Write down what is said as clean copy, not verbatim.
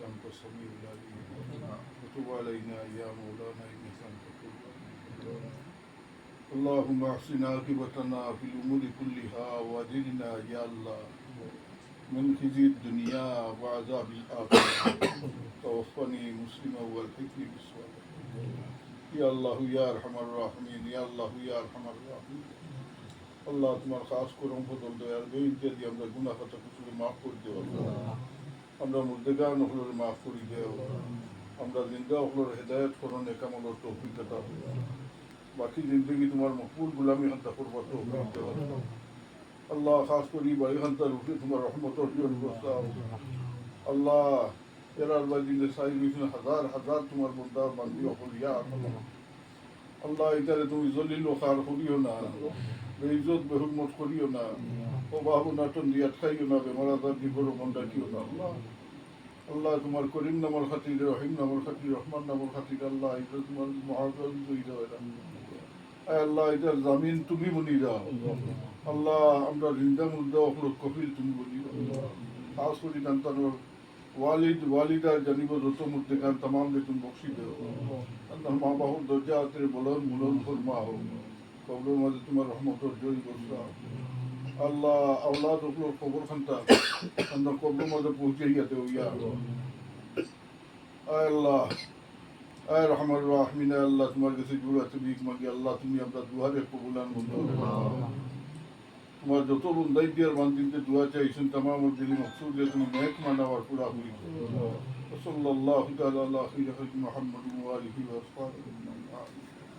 أنت السميع العليم وتب علينا يا مولانا إنك أنت التواب الرحيم اللهم احسن عاقبتنا في الأمور كلها وأجرنا يا الله من خزي الدنيا وعذاب الآخرة توفني مسلما والحقني بالصالحين يا الله يا أرحم الراحمين يا الله يا أرحم الراحمين আল্লাহ তোমার খাস করম ফজল দয়াল বেইজ্জত দিয়ে আমরা গুনাহ খাতা কুসুরে মাফ করে দেও আমরা মুর্দেগান হলরে মাফ করে দেও আমরা জিন্দা হলর হেদায়েত করো নেকামলর তৌফিক দাতা বাকি জিন্দগি তোমার মকবুল গোলামি খাতা করবার তৌফিক দেও আল্লাহ খাস করি বাড়ি খান্তার উপরে তোমার রহমতর জন্য বসাও আল্লাহ এরার বাজিলে সাই বিষ্ণু হাজার হাজার তোমার বন্দা বান্দি হল ইয়া আল্লাহ এটারে তুমি জলিল ও খার করিও না বেইজ্জত বেহুরমত করিও না ও বাবু নাটন দিয়ে আটকাইও না বেমার আজার দিয়ে বড় মন ডাকিও না আল্লাহ আল্লাহ তোমার করিম নামর খাতির রহিম নামর খাতির রহমান নামর খাতির আল্লাহ এটা তোমার মহাজন জয়ী দেওয়া আল্লাহ এটার জামিন তুমি বলি যাও আল্লাহ আমরা জিন্দা মুদ্দা অপলোক কপিল তুমি বলি খাস করি কান্তানোর ওয়ালিদ ওয়ালিদা জানিব যত মধ্যে গান তামাম দে তুমি বক্সি দেও আল্লাহ মা বাহুর দরজা আতের বলন মুলন ফরমা হোক কবরের মাঝে তোমার রহমতর জয় বর্ষা আল্লাহ আওলাদ ওগুলোর খবর খান্তা আমরা কবরের মাঝে পৌঁছে গিয়াতে ইয়া আল্লাহ আয় রহমান রাহমিন আল্লাহ তোমার কাছে জুড়াতে বিক মাগি আল্লাহ তুমি আমরা দুয়ারে কবুলান মঞ্জুর তোমার যত বন্দাই দিয়ার বান্দিনতে দোয়া চাইছেন তামাম দিলি মকসুদ যে তুমি নেক মানাবার পুরা হই সাল্লাল্লাহু তাআলা আলা খাইরি খালকি মুহাম্মাদিন ওয়া আলিহি ওয়া আসহাবিহি